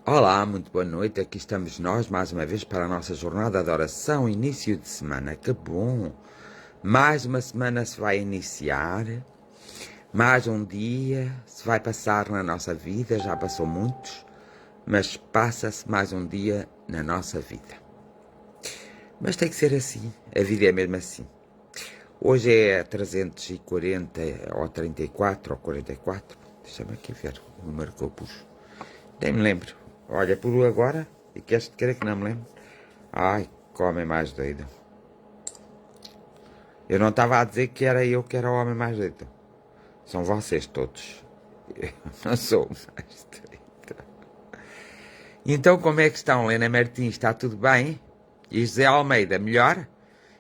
Olá, muito boa noite. Aqui estamos nós mais uma vez para a nossa jornada de oração, início de semana. Que bom! Mais uma semana se vai iniciar, mais um dia se vai passar na nossa vida. Já passou muitos, mas passa-se mais um dia na nossa vida. Mas tem que ser assim, a vida é mesmo assim. Hoje é 340 ou 34 ou 44. Deixa-me aqui ver o número que eu pus. Nem me lembro. Olha, por agora, e queres querer que não me lembro? Ai, que homem mais doido. Eu não estava a dizer que era eu que era o homem mais doido. São vocês todos. Eu não sou o mais doido. Então, como é que estão, Helena Martins? Está tudo bem? E José Almeida, melhor?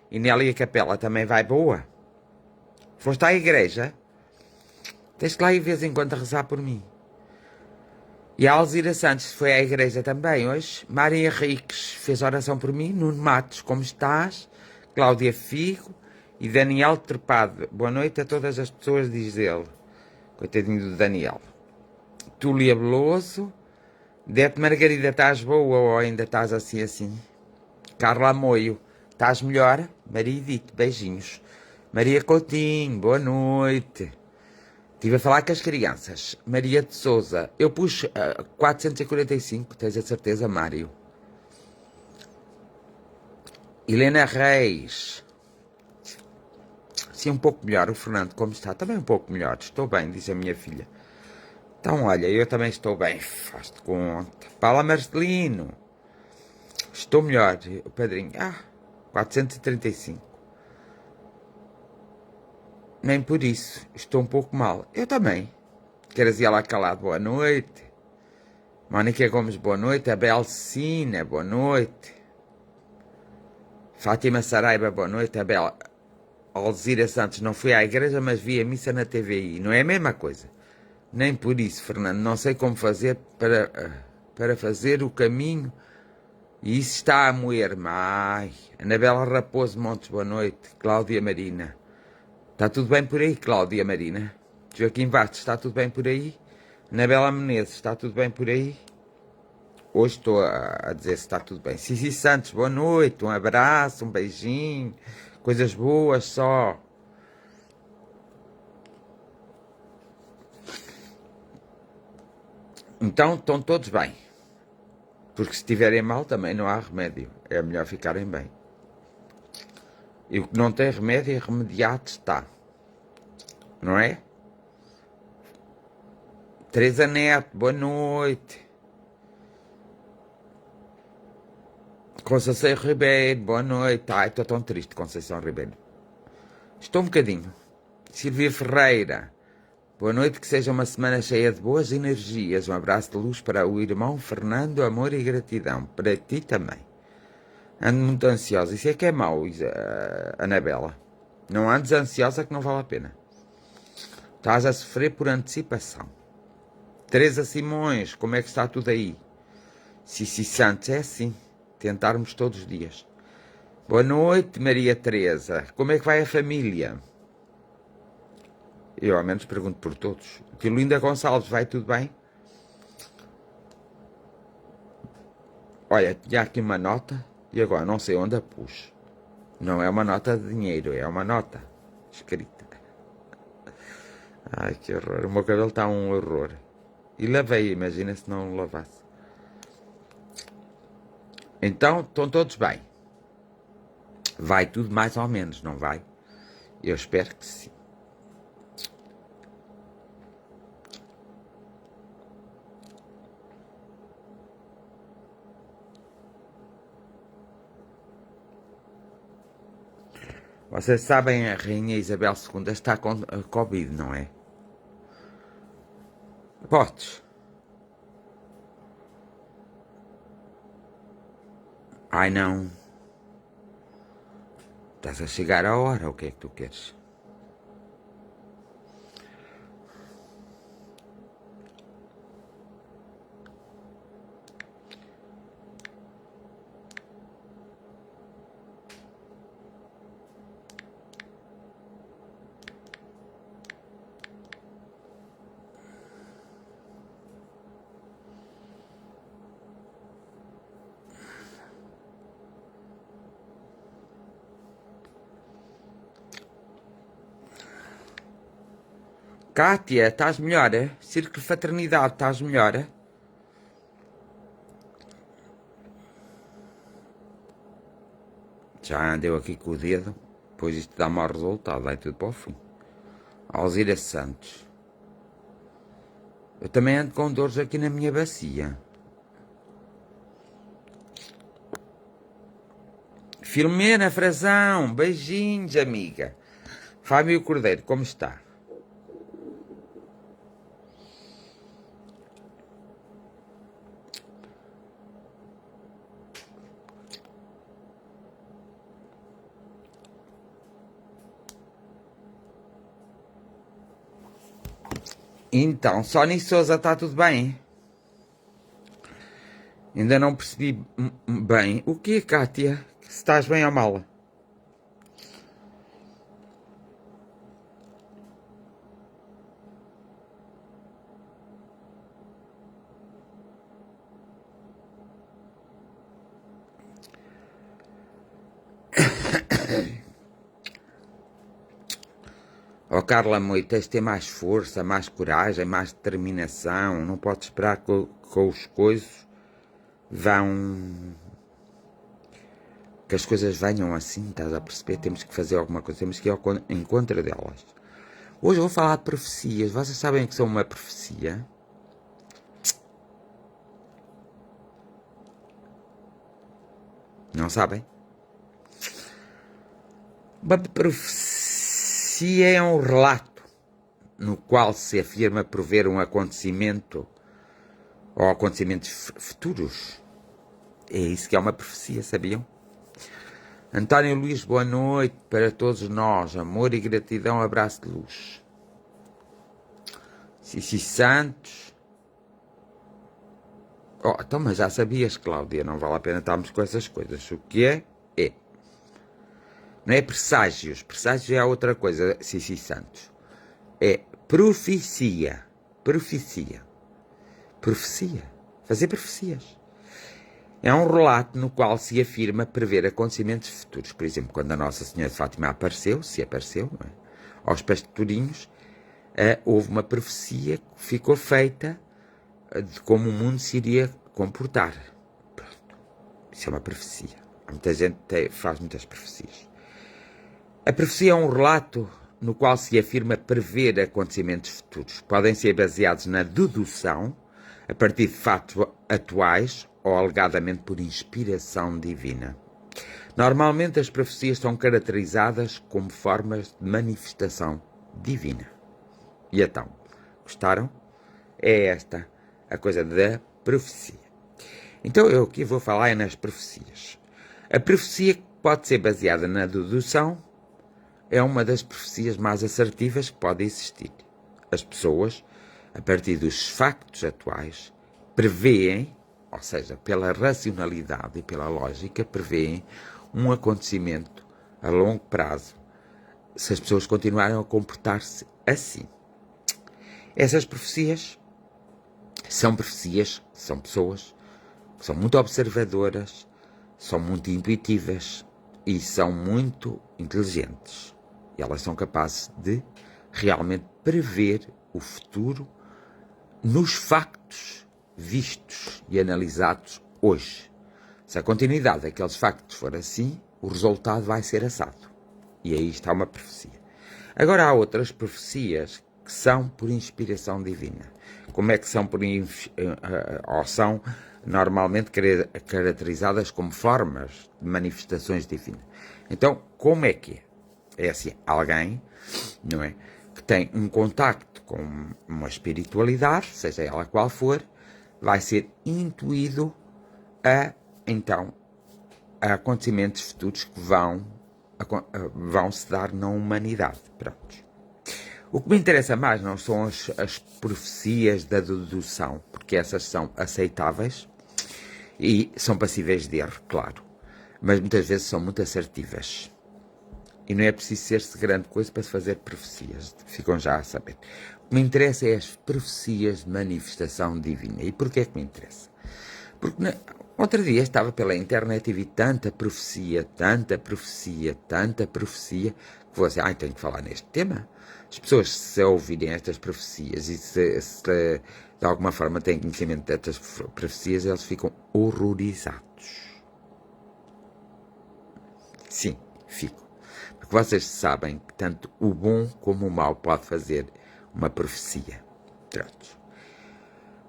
E Nélia Capela também vai boa? Foste à igreja? Tens que lá ir de vez em quando a rezar por mim. E a Alzira Santos foi à igreja também hoje. Maria Henriques fez oração por mim. Nuno Matos, como estás? Cláudia Figo e Daniel Trepado. Boa noite a todas as pessoas, diz ele. Coitadinho do Daniel. Túlia Veloso. Dete Margarida, estás boa ou ainda estás assim? Carla Moio, estás melhor? Maria Edith, beijinhos. Maria Coutinho, boa noite. Estive a falar com as crianças. Maria de Souza, eu pus 445, tens a certeza, Mário? Helena Reis. Sim, um pouco melhor. O Fernando, como está? Também um pouco melhor. Estou bem, diz a minha filha. Então, olha, eu também estou bem. Faz-te conta. Paula Marcelino. Estou melhor. O Pedrinho. 435. Nem por isso. Estou um pouco mal. Eu também. Queres ir lá calado? Boa noite. Mónica Gomes, boa noite. Abel Cina, boa noite. Fátima Saraiva, boa noite. Abel Alzira Santos, não fui à igreja, mas vi a missa na TVI. Não é a mesma coisa. Nem por isso, Fernando. Não sei como fazer para fazer o caminho. E isso está a moer-me. Ai. Anabela Raposo Montes, boa noite. Cláudia Marina. Está tudo bem por aí, Cláudia Marina? Joaquim Bastos, está tudo bem por aí? Anabela Menezes, está tudo bem por aí? Hoje estou a dizer se está tudo bem. Cici Santos, boa noite. Um abraço, um beijinho. Coisas boas só. Então estão todos bem. Porque se estiverem mal também não há remédio. É melhor ficarem bem. E o que não tem remédio, remediado está. Não é? Teresa Neto, boa noite. Conceição Ribeiro, boa noite. Ai, estou tão triste, Conceição Ribeiro. Estou um bocadinho. Silvia Ferreira, boa noite, que seja uma semana cheia de boas energias. Um abraço de luz para o irmão Fernando, amor e gratidão. Para ti também. Ando muito ansiosa. Isso é que é mau, Anabela. Não andes ansiosa que não vale a pena. Estás a sofrer por antecipação. Teresa Simões, como é que está tudo aí? Cici Santos, é assim. Tentarmos todos os dias. Boa noite, Maria Teresa. Como é que vai a família? Eu, ao menos, pergunto por todos. Tio Linda Gonçalves, vai tudo bem? Olha, tinha aqui uma nota e agora não sei onde a pus. Não é uma nota de dinheiro, é uma nota escrita. Ai, que horror. O meu cabelo está um horror. E lavei, imagina se não lavasse. Então, estão todos bem. Vai tudo mais ou menos, não vai? Eu espero que sim. Vocês sabem, a Rainha Isabel II está com Covid, não é? Podes. Ai, não. Estás a chegar à hora, o que é que tu queres? Kátia, estás melhor? Círculo de Fraternidade, estás melhor? Já andeu aqui com o dedo, pois isto dá mau resultado, vai tudo para o fim. Alzira Santos. Eu também ando com dores aqui na minha bacia. Filomena Frazão, beijinhos, amiga. Fábio Cordeiro, como está? Então, Sónia Souza, está tudo bem? Ainda não percebi bem. O que é, Kátia? Se estás bem ou mal? Oh, Carla Moita, tens de ter mais força, mais coragem, mais determinação. Não podes esperar que os coisas vão... que as coisas venham assim, estás a perceber? Temos que fazer alguma coisa, temos que ir ao encontro delas. Hoje eu vou falar de profecias. Vocês sabem o que são uma profecia? Não sabem? Uma profecia é um relato no qual se afirma prever um acontecimento ou acontecimentos futuros. É isso que é uma profecia, sabiam? António Luís, boa noite para todos nós. Amor e gratidão, abraço de luz. Cici Santos. Oh, então, mas já sabias, Cláudia, não vale a pena estarmos com essas coisas. O que é, é. Não é presságios. Presságios é outra coisa, Cici Santos. É profecia. Profecia. Profecia. Fazer profecias. É um relato no qual se afirma prever acontecimentos futuros. Por exemplo, quando a Nossa Senhora de Fátima apareceu, se apareceu, não é? Aos pastorinhos, houve uma profecia que ficou feita de como o mundo se iria comportar. Pronto. Isso é uma profecia. Muita gente faz muitas profecias. A profecia é um relato no qual se afirma prever acontecimentos futuros. Podem ser baseados na dedução, a partir de fatos atuais ou alegadamente por inspiração divina. Normalmente as profecias são caracterizadas como formas de manifestação divina. E então, gostaram? É esta a coisa da profecia. Então eu aqui vou falar nas profecias. A profecia pode ser baseada na dedução, é uma das profecias mais assertivas que pode existir. As pessoas, a partir dos factos atuais, preveem, ou seja, pela racionalidade e pela lógica, preveem um acontecimento a longo prazo, se as pessoas continuarem a comportar-se assim. Essas profecias são pessoas que são muito observadoras, são muito intuitivas e são muito inteligentes. E elas são capazes de realmente prever o futuro nos factos vistos e analisados hoje. Se a continuidade daqueles factos for assim, o resultado vai ser assado. E aí está uma profecia. Agora há outras profecias que são por inspiração divina. Como é que são ou são normalmente caracterizadas como formas de manifestações divinas? Então, como é que é? É assim, alguém, não é, que tem um contacto com uma espiritualidade, seja ela qual for, vai ser intuído então, a acontecimentos futuros que vão se dar na humanidade. Pronto. O que me interessa mais não são as profecias da dedução, porque essas são aceitáveis e são passíveis de erro, claro, mas muitas vezes são muito assertivas. E não é preciso ser-se grande coisa para se fazer profecias, ficam já a saber. O que me interessa é as profecias de manifestação divina. E porquê é que me interessa? Porque outro dia estava pela internet e vi tanta profecia, que que você, tenho que falar neste tema. As pessoas, se ouvirem estas profecias e se de alguma forma têm conhecimento destas profecias, eles ficam horrorizados. Sim, ficam. Porque vocês sabem que tanto o bom como o mau pode fazer uma profecia. Pronto.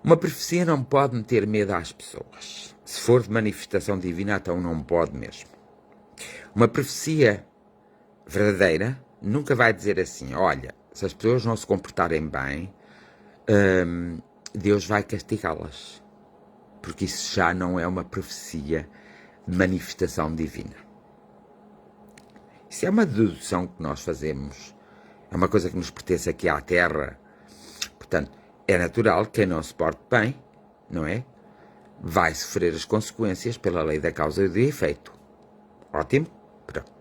Uma profecia não pode meter medo às pessoas. Se for de manifestação divina, então não pode mesmo. Uma profecia verdadeira nunca vai dizer assim, olha, se as pessoas não se comportarem bem, Deus vai castigá-las. Porque isso já não é uma profecia de manifestação divina. Isso é uma dedução que nós fazemos. É uma coisa que nos pertence aqui à Terra. Portanto, é natural que quem não se porte bem, não é? Vai sofrer as consequências pela lei da causa e do efeito. Ótimo? Pronto.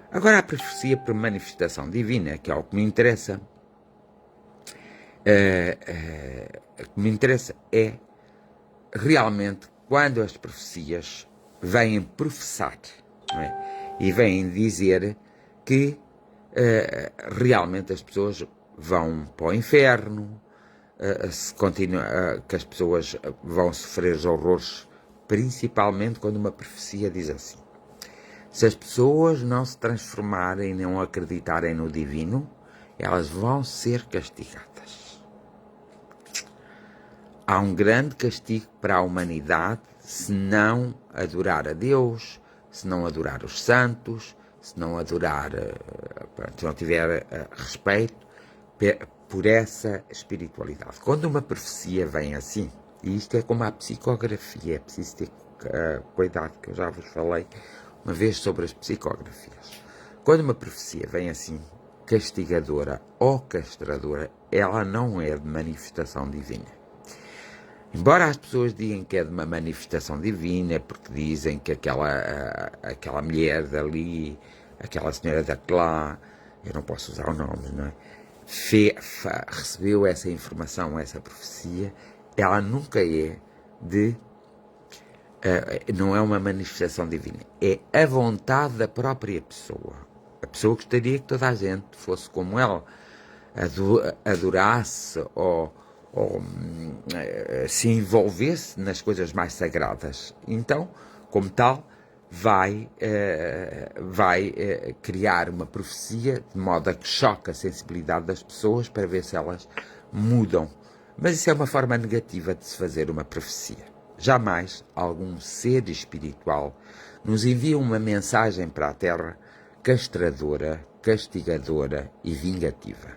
Agora a profecia por manifestação divina, que é o que me interessa. O que me interessa é realmente quando as profecias vêm professar, não é? E vêm dizer que realmente as pessoas vão para o inferno, que as pessoas vão sofrer os horrores, principalmente quando uma profecia diz assim. Se as pessoas não se transformarem, não acreditarem no divino, elas vão ser castigadas. Há um grande castigo para a humanidade se não adorar a Deus, se não adorar os santos, se não adorar, se não tiver respeito por essa espiritualidade. Quando uma profecia vem assim, e isto é como a psicografia, é preciso ter cuidado, que eu já vos falei uma vez sobre as psicografias. Quando uma profecia vem assim, castigadora ou castradora, ela não é de manifestação divina. Embora as pessoas digam que é de uma manifestação divina, porque dizem que aquela mulher dali, aquela senhora daquela, eu não posso usar o nome, não é? Recebeu essa informação, essa profecia, ela nunca é não é uma manifestação divina, é a vontade da própria pessoa. A pessoa gostaria que toda a gente fosse como ela, adorasse ou se envolvesse nas coisas mais sagradas. Então, como tal, vai criar uma profecia de modo a que choque a sensibilidade das pessoas para ver se elas mudam. Mas isso é uma forma negativa de se fazer uma profecia. Jamais algum ser espiritual nos envia uma mensagem para a Terra castradora, castigadora e vingativa.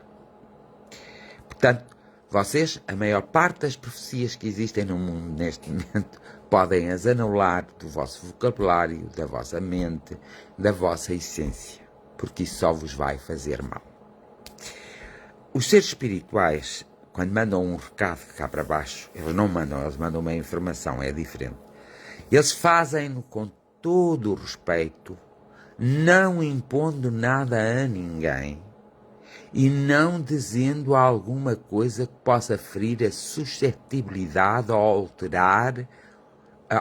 Portanto, vocês, a maior parte das profecias que existem no mundo neste momento, podem as anular do vosso vocabulário, da vossa mente, da vossa essência, porque isso só vos vai fazer mal. Os seres espirituais, quando mandam um recado cá para baixo, eles não mandam, eles mandam uma informação, é diferente. Eles fazem-no com todo o respeito, não impondo nada a ninguém e não dizendo alguma coisa que possa ferir a suscetibilidade ou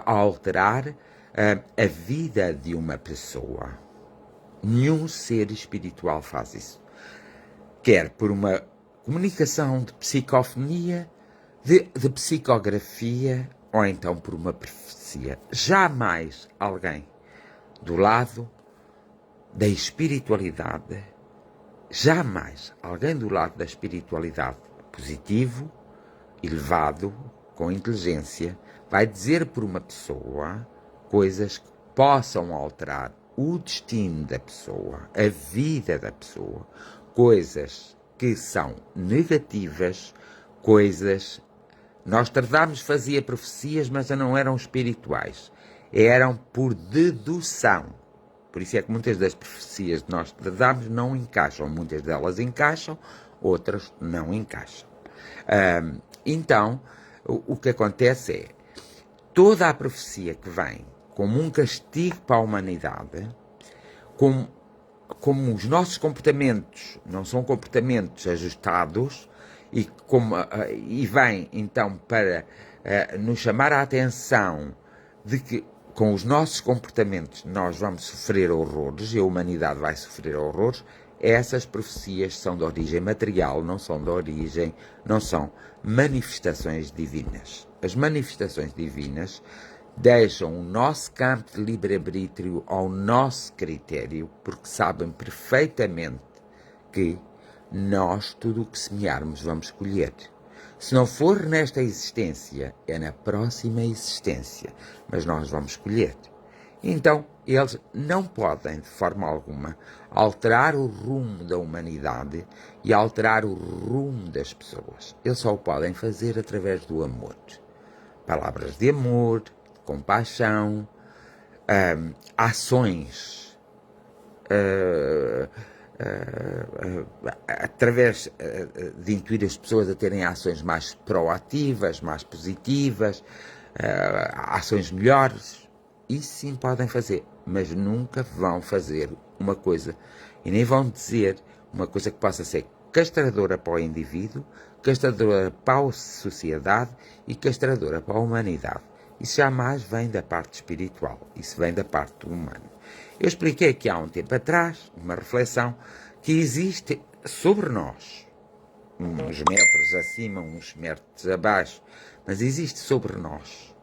alterar a vida de uma pessoa. Nenhum ser espiritual faz isso. Quer por uma comunicação de psicofonia, de psicografia, ou então por uma profecia. Jamais alguém do lado da espiritualidade, jamais alguém do lado da espiritualidade positivo, elevado, com inteligência, vai dizer por uma pessoa coisas que possam alterar o destino da pessoa, a vida da pessoa, coisas que são negativas, coisas... Nostradamus fazia profecias, mas não eram espirituais, eram por dedução. Por isso é que muitas das profecias de Nostradamus não encaixam, muitas delas encaixam, outras não encaixam. Então, o que acontece é, toda a profecia que vem como um castigo para a humanidade, como os nossos comportamentos não são comportamentos ajustados, e vem então para nos chamar a atenção de que com os nossos comportamentos nós vamos sofrer horrores e a humanidade vai sofrer horrores, essas profecias são de origem material, não são manifestações divinas. As manifestações divinas deixam o nosso campo de livre-arbítrio ao nosso critério, porque sabem perfeitamente que nós, tudo o que semearmos, vamos colher. Se não for nesta existência, é na próxima existência, mas nós vamos colher. Então, eles não podem, de forma alguma, alterar o rumo da humanidade e alterar o rumo das pessoas. Eles só o podem fazer através do amor. Palavras de amor, de compaixão, ações, através de intuir as pessoas a terem ações mais proativas, mais positivas, ações melhores. Isso sim podem fazer, mas nunca vão fazer uma coisa, e nem vão dizer uma coisa que possa ser castradora para o indivíduo, castradora para a sociedade e castradora para a humanidade. Isso jamais vem da parte espiritual, isso vem da parte do humano. Eu expliquei aqui há um tempo atrás, uma reflexão, que existe sobre nós, uns metros acima, uns metros abaixo, mas existe sobre nós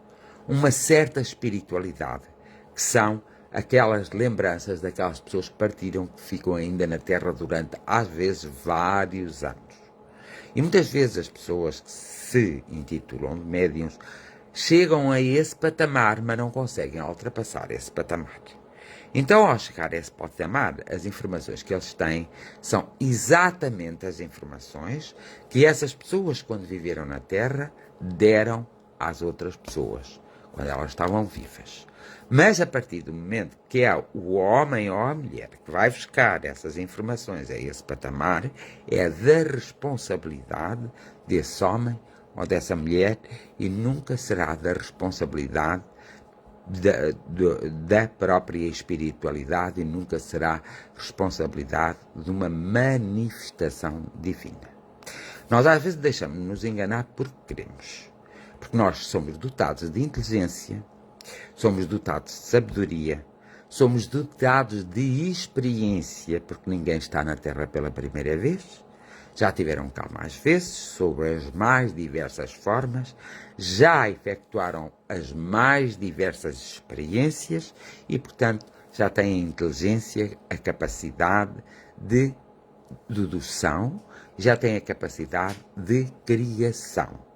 uma certa espiritualidade, que são aquelas lembranças daquelas pessoas que partiram, que ficam ainda na Terra durante, às vezes, vários anos. E muitas vezes as pessoas que se intitulam de médiuns chegam a esse patamar, mas não conseguem ultrapassar esse patamar. Então, ao chegar a esse patamar, as informações que eles têm são exatamente as informações que essas pessoas, quando viveram na Terra, deram às outras pessoas, quando elas estavam vivas. Mas a partir do momento que é o homem ou a mulher que vai buscar essas informações a esse patamar, é da responsabilidade desse homem ou dessa mulher e nunca será da responsabilidade da própria espiritualidade e nunca será responsabilidade de uma manifestação divina. Nós às vezes deixamos-nos enganar porque queremos. Porque nós somos dotados de inteligência, somos dotados de sabedoria, somos dotados de experiência, porque ninguém está na Terra pela primeira vez. Já tiveram cá mais vezes, sobre as mais diversas formas, já efetuaram as mais diversas experiências e, portanto, já têm a inteligência, a capacidade de dedução, já têm a capacidade de criação.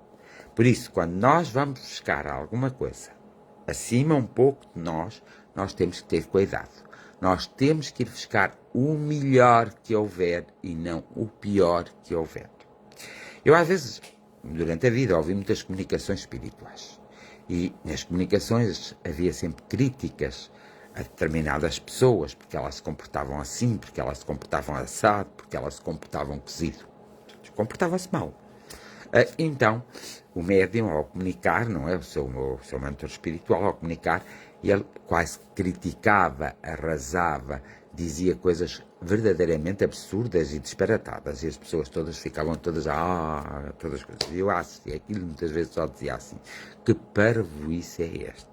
Por isso, quando nós vamos buscar alguma coisa acima um pouco de nós temos que ter cuidado. Nós temos que ir buscar o melhor que houver e não o pior que houver. Eu, às vezes, durante a vida, ouvi muitas comunicações espirituais. E nas comunicações havia sempre críticas a determinadas pessoas, porque elas se comportavam assim, porque elas se comportavam assado, porque elas se comportavam cozido. Comportavam-se mal. Então, o médium, ao comunicar, não é? O seu mentor espiritual, ao comunicar, ele quase criticava, arrasava, dizia coisas verdadeiramente absurdas e disparatadas. E as pessoas todas ficavam todas coisas. E eu assisti aquilo, muitas vezes só dizia assim: que parvoíce é esta?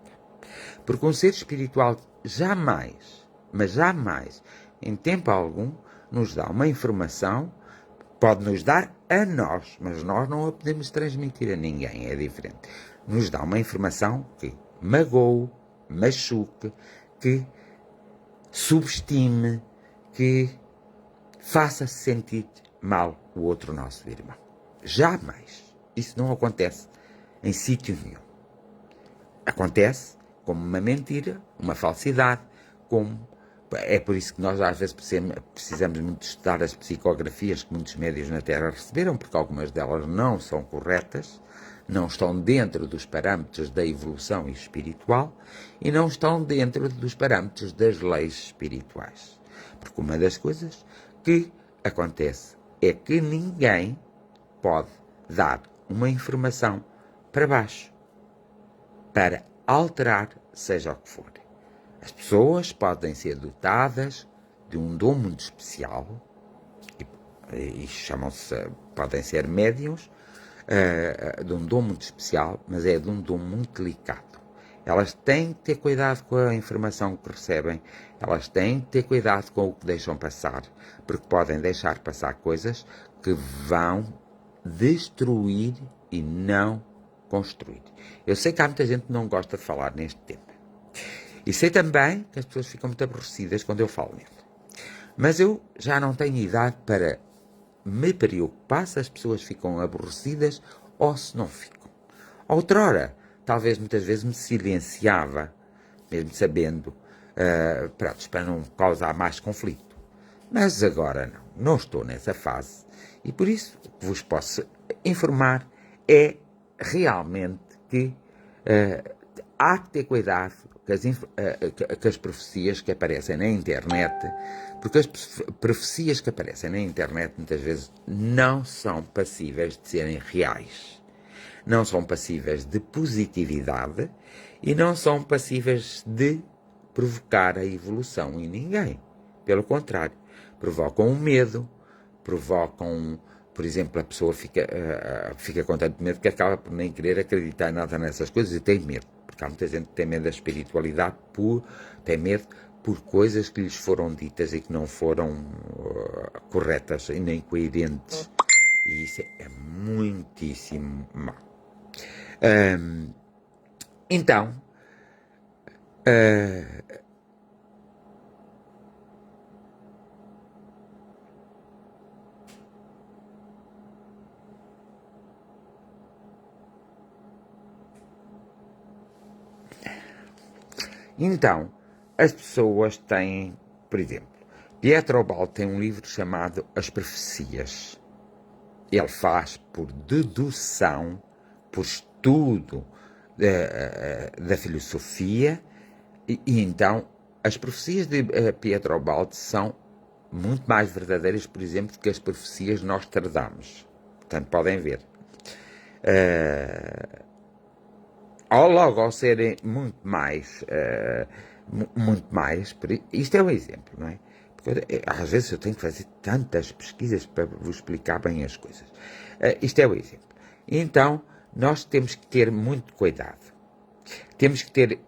Porque um ser espiritual jamais, mas jamais, em tempo algum, nos dá uma informação. Pode nos dar a nós, mas nós não a podemos transmitir a ninguém, é diferente. Nos dá uma informação que magoe, machuque, que subestime, que faça sentir mal o outro nosso irmão. Jamais. Isso não acontece em sítio nenhum. Acontece como uma mentira, uma falsidade, como... É por isso que nós às vezes precisamos muito estudar as psicografias que muitos médiuns na Terra receberam, porque algumas delas não são corretas, não estão dentro dos parâmetros da evolução espiritual e não estão dentro dos parâmetros das leis espirituais. Porque uma das coisas que acontece é que ninguém pode dar uma informação para baixo, para alterar seja o que for. As pessoas podem ser dotadas de um dom muito especial, e podem ser médiuns, de um dom muito especial, mas é de um dom muito delicado. Elas têm que ter cuidado com a informação que recebem, elas têm que ter cuidado com o que deixam passar, porque podem deixar passar coisas que vão destruir e não construir. Eu sei que há muita gente que não gosta de falar neste tema. E sei também que as pessoas ficam muito aborrecidas quando eu falo nele. Mas eu já não tenho idade para me preocupar se as pessoas ficam aborrecidas ou se não ficam. Outrora, talvez muitas vezes me silenciava, mesmo sabendo, para não causar mais conflito. Mas agora não estou nessa fase. E por isso, o que vos posso informar é realmente que há que ter cuidado com as profecias que aparecem na internet, porque as profecias que aparecem na internet muitas vezes não são passíveis de serem reais. Não são passíveis de positividade e não são passíveis de provocar a evolução em ninguém. Pelo contrário, provocam o medo, provocam, por exemplo, a pessoa fica com tanto medo que acaba por nem querer acreditar nada nessas coisas e tem medo. Porque há muita gente que tem medo da espiritualidade, tem medo por coisas que lhes foram ditas e que não foram corretas e nem coerentes. E isso é muitíssimo mau. Então, as pessoas têm, por exemplo, Pietro Baldi tem um livro chamado As Profecias. Ele faz por dedução, por estudo da filosofia, e então as profecias de Pietro Baldi são muito mais verdadeiras, por exemplo, do que as profecias de Nostradamus. Portanto, podem ver. Ao serem muito mais, isto é um exemplo, não é? Porque às vezes eu tenho que fazer tantas pesquisas para vos explicar bem as coisas. Isto é o exemplo. Então, nós temos que ter muito cuidado. Temos que ter...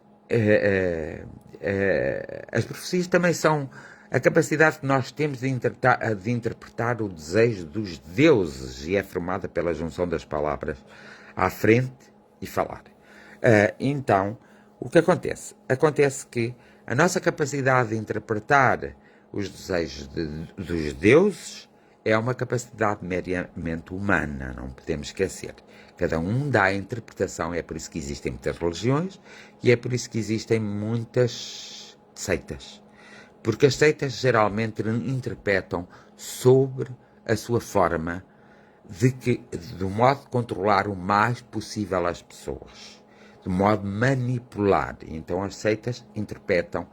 as profecias também são a capacidade que nós temos de interpretar o desejo dos deuses, e é formada pela junção das palavras à frente e falar. Então, o que acontece? Acontece que a nossa capacidade de interpretar os desejos dos deuses é uma capacidade meramente humana, não podemos esquecer. Cada um dá a interpretação, é por isso que existem muitas religiões e é por isso que existem muitas seitas. Porque as seitas geralmente interpretam sobre a sua forma do modo de controlar o mais possível as pessoas, de modo de manipular. Então as seitas interpretam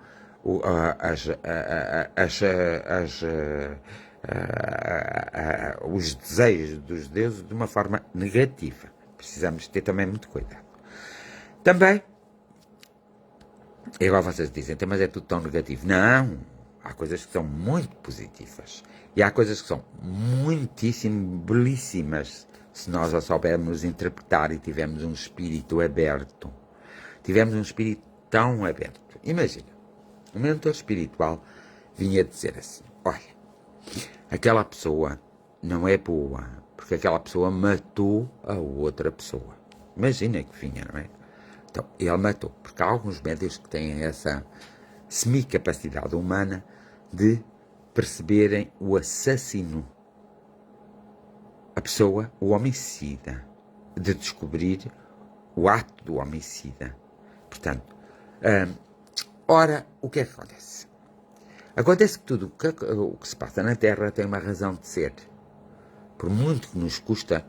os desejos dos deuses de uma forma negativa. Precisamos ter também muito cuidado. Também, e agora vocês dizem, mas é tudo tão negativo. Não, há coisas que são muito positivas. E há coisas que são muitíssimo belíssimas, se nós a soubermos interpretar e tivermos um espírito aberto. Tivemos um espírito tão aberto. Imagina, um mentor espiritual vinha dizer assim, olha, aquela pessoa não é boa, porque aquela pessoa matou a outra pessoa. Imagina que vinha, não é? Então, ele matou, porque há alguns médios que têm essa semi-capacidade humana de perceberem o assassino, a pessoa, o homicida, de descobrir o ato do homicida. Portanto, ora, o que é que acontece? Acontece que tudo o que se passa na Terra tem uma razão de ser. Por muito que nos custa,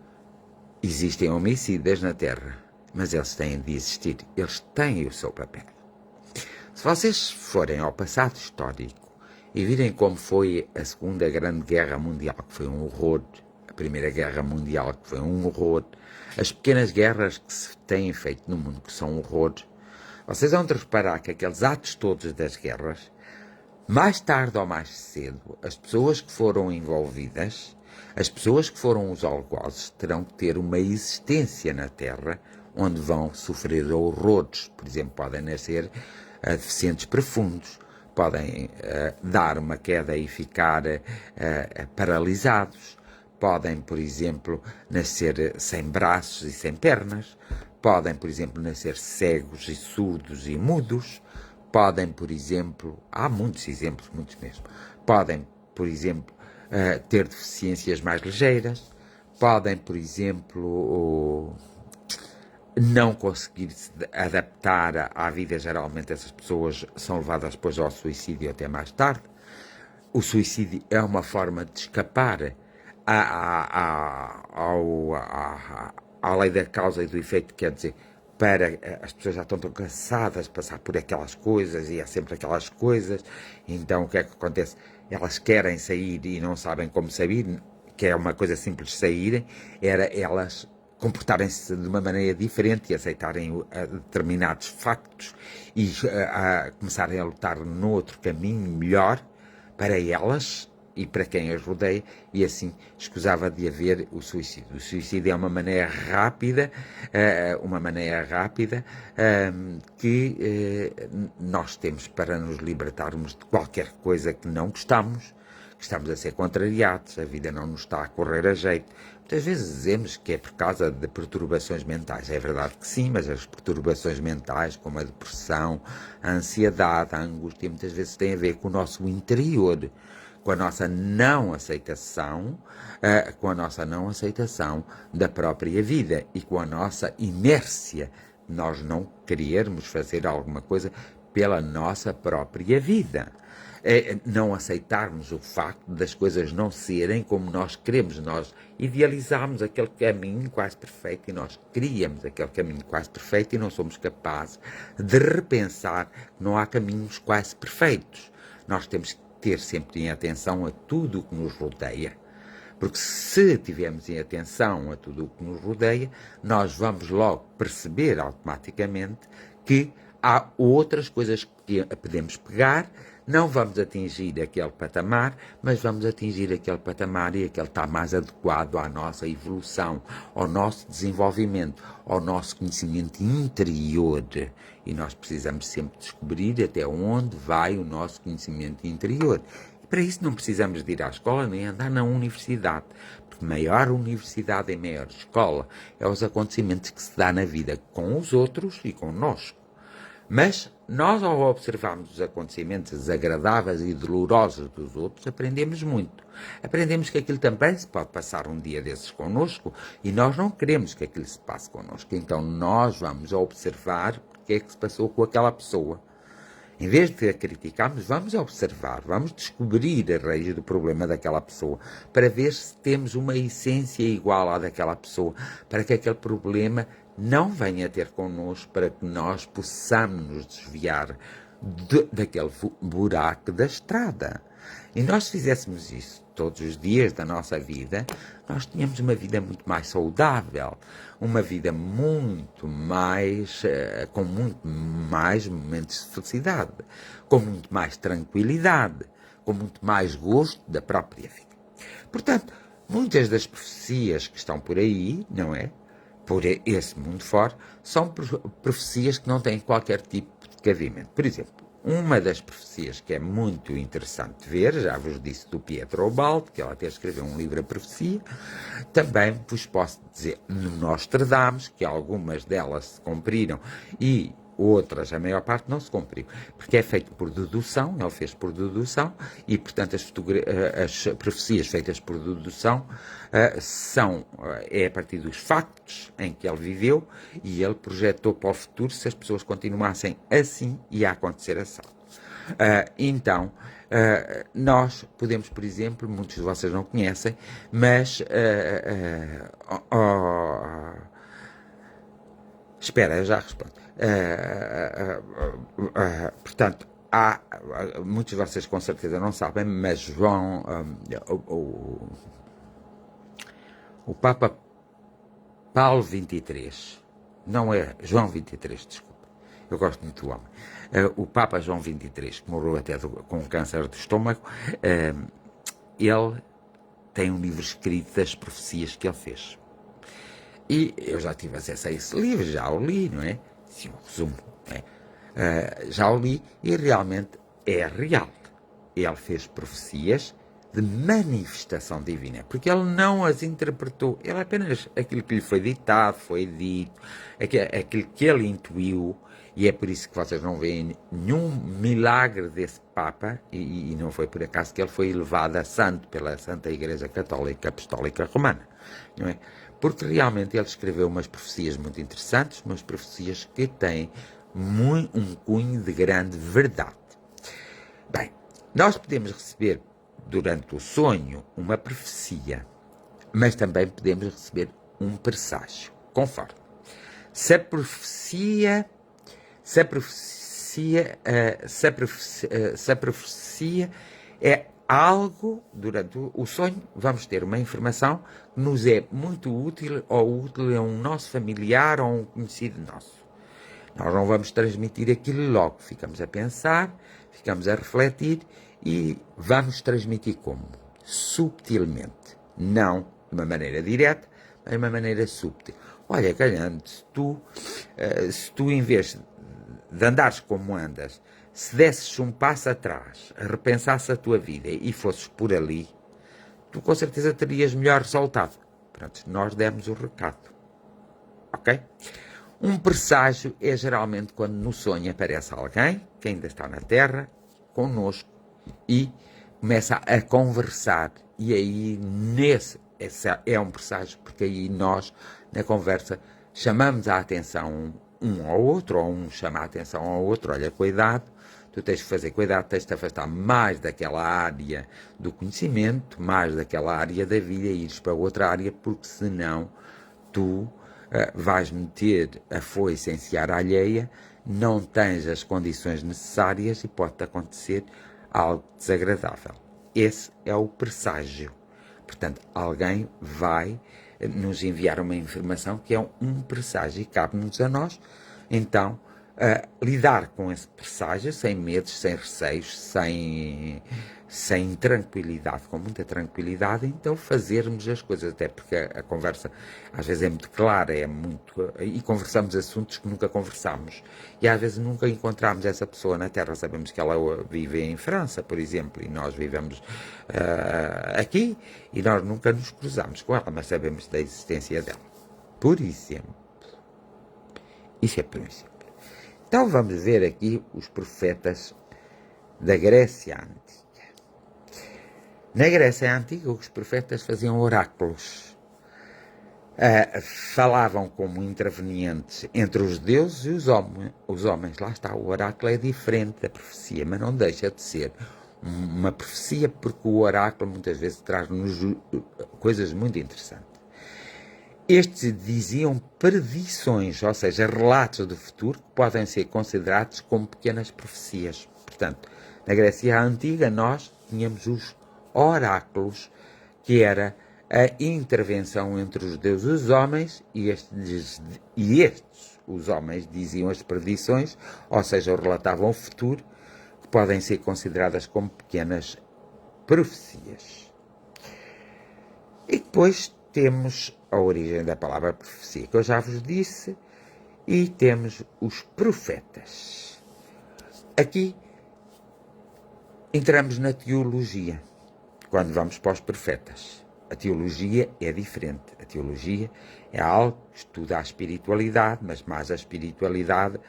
existem homicidas na Terra, mas eles têm de existir, eles têm o seu papel. Se vocês forem ao passado histórico e virem como foi a Segunda Grande Guerra Mundial, que foi um horror, a Primeira Guerra Mundial, que foi um horror, as pequenas guerras que se têm feito no mundo, que são horrores, vocês vão reparar que aqueles atos todos das guerras, mais tarde ou mais cedo, as pessoas que foram envolvidas, as pessoas que foram os algozes, terão que ter uma existência na Terra onde vão sofrer horrores. Por exemplo, podem nascer deficientes profundos, podem dar uma queda e ficar paralisados, podem, por exemplo, nascer sem braços e sem pernas, podem, por exemplo, nascer cegos e surdos e mudos, podem, por exemplo, há muitos exemplos, muitos mesmo, podem, por exemplo, ter deficiências mais ligeiras, podem, por exemplo, não conseguir se adaptar à vida. Geralmente essas pessoas são levadas depois ao suicídio até mais tarde. O suicídio é uma forma de escapar à lei da causa e do efeito, quer dizer, para as pessoas já estão tão cansadas de passar por aquelas coisas e há sempre aquelas coisas, então o que é que acontece? Elas querem sair e não sabem como sair, que é uma coisa simples de saírem, era elas comportarem-se de uma maneira diferente e aceitarem determinados factos e começarem a lutar noutro caminho melhor para elas e para quem as rodeia, e assim escusava de haver o suicídio. O suicídio é uma maneira rápida, que nós temos para nos libertarmos de qualquer coisa que não gostamos, que estamos a ser contrariados, a vida não nos está a correr a jeito. Muitas vezes dizemos que é por causa de perturbações mentais. É verdade que sim, mas as perturbações mentais, como a depressão, a ansiedade, a angústia, muitas vezes têm a ver com o nosso interior, com a nossa não aceitação, da própria vida e com a nossa inércia, nós não querermos fazer alguma coisa pela nossa própria vida. Não aceitarmos o facto das coisas não serem como nós queremos. Nós idealizamos aquele caminho quase perfeito e nós criamos aquele caminho quase perfeito e não somos capazes de repensar que não há caminhos quase perfeitos. Nós temos que ter sempre em atenção a tudo o que nos rodeia, porque se tivermos em atenção a tudo o que nos rodeia, nós vamos logo perceber automaticamente que há outras coisas que podemos pegar, não vamos atingir aquele patamar, mas vamos atingir aquele patamar e aquele está mais adequado à nossa evolução, ao nosso desenvolvimento, ao nosso conhecimento interior. E nós precisamos sempre descobrir até onde vai o nosso conhecimento interior. E para isso não precisamos de ir à escola nem andar na universidade, porque maior universidade e maior escola é os acontecimentos que se dá na vida com os outros e connosco. Mas nós, ao observarmos os acontecimentos desagradáveis e dolorosos dos outros, aprendemos muito. Aprendemos que aquilo também se pode passar um dia desses connosco e nós não queremos que aquilo se passe connosco. Então nós vamos observar o que é que se passou com aquela pessoa. Em vez de a criticarmos, vamos observar, vamos descobrir a raiz do problema daquela pessoa, para ver se temos uma essência igual à daquela pessoa, para que aquele problema não venha ter connosco, para que nós possamos nos desviar daquele buraco da estrada. E nós, se fizéssemos isso todos os dias da nossa vida, nós tínhamos uma vida muito mais saudável, uma vida muito mais, com muito mais momentos de felicidade, com muito mais tranquilidade, com muito mais gosto da própria vida. Portanto, muitas das profecias que estão por aí, não é? Por esse mundo fora, são profecias que não têm qualquer tipo de cabimento. Por exemplo, uma das profecias que é muito interessante ver, já vos disse do Pietro Ubaldi, que ele até escreveu um livro a profecia, também vos posso dizer no Nostradamus, que algumas delas se cumpriram e outras, a maior parte, não se cumpriu, porque é feito por dedução, ele fez por dedução, e, portanto, as profecias feitas por dedução é a partir dos factos em que ele viveu, e ele projetou para o futuro se as pessoas continuassem assim, ia acontecer assim. Então, nós podemos, por exemplo, muitos de vocês não conhecem, mas espera, eu já respondo. Portanto, muitos de vocês com certeza não sabem, mas o Papa Paulo XXIII, não é João XXIII, desculpa, eu gosto muito do homem, o Papa João XXIII, que morreu até com câncer do estômago, ele tem um livro escrito das profecias que ele fez. E eu já tive acesso a esse livro, já o li, não é? Sim, um resumo, não é? Já o li e realmente é real. Ele fez profecias de manifestação divina, porque ele não as interpretou, ele apenas aquilo que lhe foi ditado, foi dito, aquilo que ele intuiu, e é por isso que vocês não veem nenhum milagre desse Papa, e não foi por acaso que ele foi elevado a santo pela Santa Igreja Católica Apostólica Romana, não é? Porque realmente ele escreveu umas profecias muito interessantes, umas profecias que têm um cunho de grande verdade. Bem, nós podemos receber durante o sonho uma profecia, mas também podemos receber um presságio, conforme. Se a profecia é algo durante o sonho, vamos ter uma informação que nos é muito útil ou útil a um nosso familiar ou a um conhecido nosso. Nós não vamos transmitir aquilo logo, ficamos a pensar, ficamos a refletir e vamos transmitir como? Subtilmente, não de uma maneira direta, mas de uma maneira subtil. Olha, calhando, se tu em vez de andares como andas, se desses um passo atrás, repensasses a tua vida e fosses por ali, tu com certeza terias melhor resultado. Pronto, nós demos o recado. Ok? Um presságio é geralmente quando no sonho aparece alguém que ainda está na Terra, connosco, e começa a conversar. E aí, esse é um presságio, porque aí nós, na conversa, chamamos a atenção um ao outro, ou um chama a atenção ao outro, olha, cuidado, tu tens que fazer cuidado, tens de te afastar mais daquela área do conhecimento, mais daquela área da vida e ires para outra área, porque senão tu vais meter a foice em seara alheia, não tens as condições necessárias e pode-te acontecer algo desagradável. Esse é o presságio. Portanto, alguém vai nos enviar uma informação que é um presságio e cabe-nos a nós, então, lidar com esse presságio sem medos, sem receios, sem tranquilidade, com muita tranquilidade, então fazermos as coisas, até porque a conversa às vezes é muito clara, e conversamos assuntos que nunca conversamos, e às vezes nunca encontramos essa pessoa na Terra, sabemos que ela vive em França, por exemplo, e nós vivemos aqui, e nós nunca nos cruzamos com ela, mas sabemos da existência dela. Por exemplo, isso é princípio. Então vamos ver aqui os profetas da Grécia Antiga. Na Grécia Antiga, os profetas faziam oráculos. Falavam como intervenientes entre os deuses e os homens. Lá está, o oráculo é diferente da profecia, mas não deixa de ser uma profecia, porque o oráculo muitas vezes traz-nos coisas muito interessantes. Estes diziam predições, ou seja, relatos do futuro que podem ser considerados como pequenas profecias. Portanto, na Grécia Antiga nós tínhamos os oráculos, que era a intervenção entre os deuses e os homens, e estes, os homens, diziam as predições, ou seja, relatavam o futuro, que podem ser consideradas como pequenas profecias. E depois temos a origem da palavra profecia, que eu já vos disse, e temos os profetas. Aqui entramos na teologia, quando vamos para os profetas. A teologia é diferente. A teologia é algo que estuda a espiritualidade, mas mais a espiritualidade,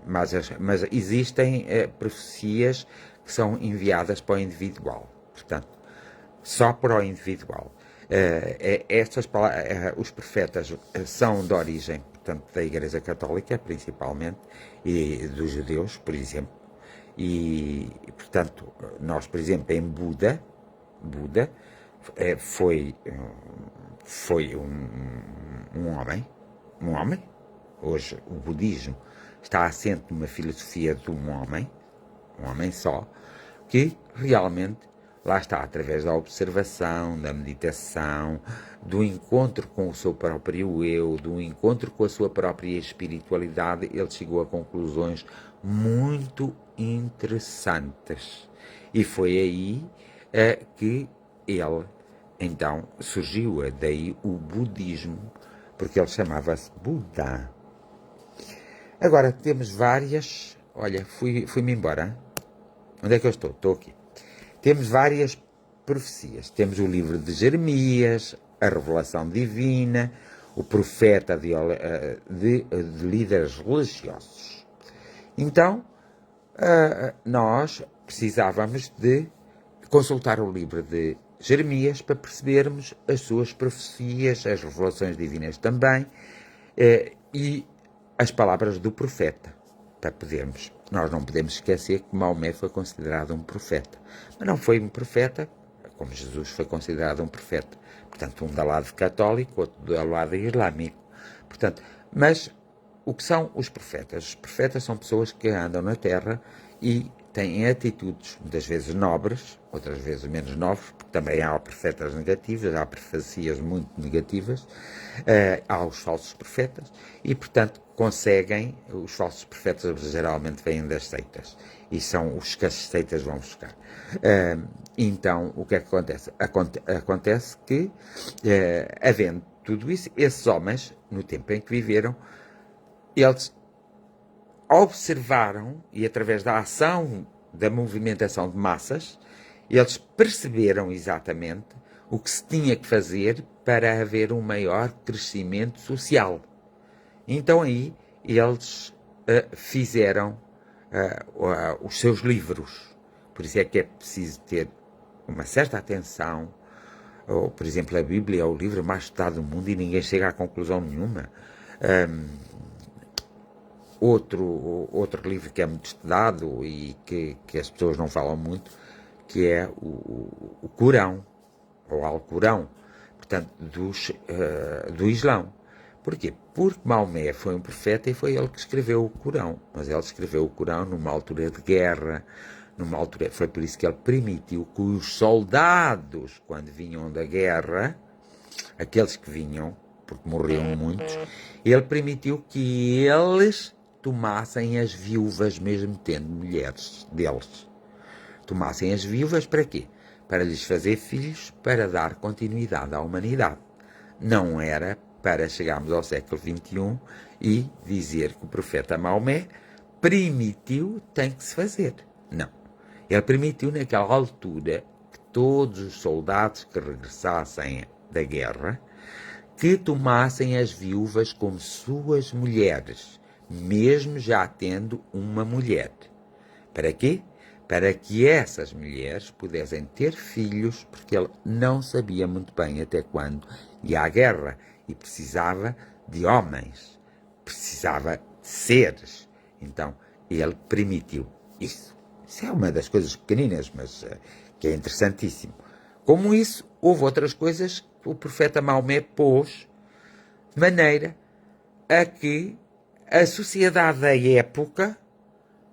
mas existem profecias que são enviadas para o individual. Portanto, só para o individual. Os profetas são de origem, portanto, da Igreja Católica, principalmente, e dos judeus, por exemplo. E, portanto, nós, por exemplo, em Buda foi um homem. Hoje o budismo está assente numa filosofia de um homem só, que realmente lá está, através da observação, da meditação, do encontro com o seu próprio eu, do encontro com a sua própria espiritualidade, ele chegou a conclusões muito interessantes. E foi aí que ele então surgiu daí o budismo, porque ele chamava-se Buda. Agora temos várias. Olha, fui-me embora. Onde é que eu estou? Estou aqui. Temos várias profecias. Temos o livro de Jeremias, a revelação divina, o profeta de líderes religiosos. Então, nós precisávamos de consultar o livro de Jeremias para percebermos as suas profecias, as revelações divinas também, e as palavras do profeta, para podermos. Nós não podemos esquecer que Maomé foi considerado um profeta, mas não foi um profeta como Jesus foi considerado um profeta. Portanto, um do lado católico, outro do lado islâmico. Portanto, mas o que são os profetas? Os profetas são pessoas que andam na terra e têm atitudes, muitas vezes nobres, outras vezes menos nobres, porque também há profetas negativos, há profecias muito negativas, há os falsos profetas, e, portanto, conseguem, os falsos profetas geralmente vêm das seitas, e são os que as seitas vão buscar. Então, o que é que acontece? Acontece que, havendo tudo isso, esses homens, no tempo em que viveram, eles observaram, e através da ação da movimentação de massas, eles perceberam exatamente o que se tinha que fazer para haver um maior crescimento social. Então aí eles fizeram os seus livros. Por isso é que é preciso ter uma certa atenção. Ou, por exemplo, a Bíblia é o livro mais estudado do mundo e ninguém chega a conclusão nenhuma. Outro livro que é muito estudado e que as pessoas não falam muito, que é o Corão, ou Alcorão, portanto, do Islão. Porquê? Porque Maomé foi um profeta e foi ele que escreveu o Corão. Mas ele escreveu o Corão numa altura de guerra, foi por isso que ele permitiu que os soldados, quando vinham da guerra, aqueles que vinham, porque morriam muitos, ele permitiu que eles tomassem as viúvas, mesmo tendo mulheres deles. Tomassem as viúvas para quê? Para lhes fazer filhos, para dar continuidade à humanidade. Não era para chegarmos ao século XXI e dizer que o profeta Maomé permitiu, tem que se fazer. Não. Ele permitiu naquela altura que todos os soldados que regressassem da guerra que tomassem as viúvas como suas mulheres, mesmo já tendo uma mulher. Para quê? Para que essas mulheres pudessem ter filhos, porque ele não sabia muito bem até quando ia à guerra e precisava de homens, precisava de seres. Então, ele permitiu isso. Isso é uma das coisas pequeninas, mas que é interessantíssimo. Como isso, houve outras coisas que o profeta Maomé pôs de maneira a que a sociedade da época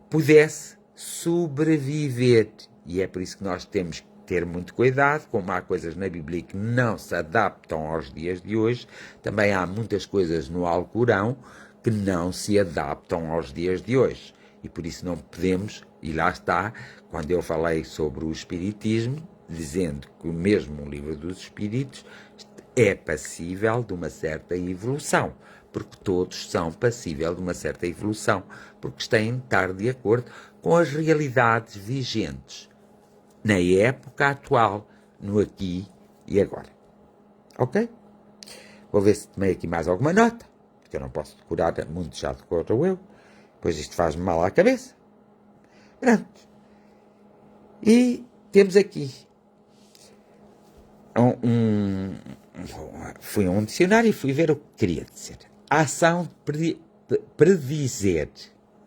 pudesse sobreviver. E é por isso que nós temos que ter muito cuidado, como há coisas na Bíblia que não se adaptam aos dias de hoje, também há muitas coisas no Alcorão que não se adaptam aos dias de hoje. E por isso não podemos, e lá está, quando eu falei sobre o Espiritismo, dizendo que o mesmo livro dos Espíritos é passível de uma certa evolução, porque todos são passíveis de uma certa evolução, porque têm de estar de acordo com as realidades vigentes na época atual, no aqui e agora. Ok? Vou ver se tomei aqui mais alguma nota, porque eu não posso decorar muito, já decoro eu, pois isto faz-me mal à cabeça. Pronto. E temos aqui fui a um dicionário e fui ver o que queria dizer. A ação de predizer,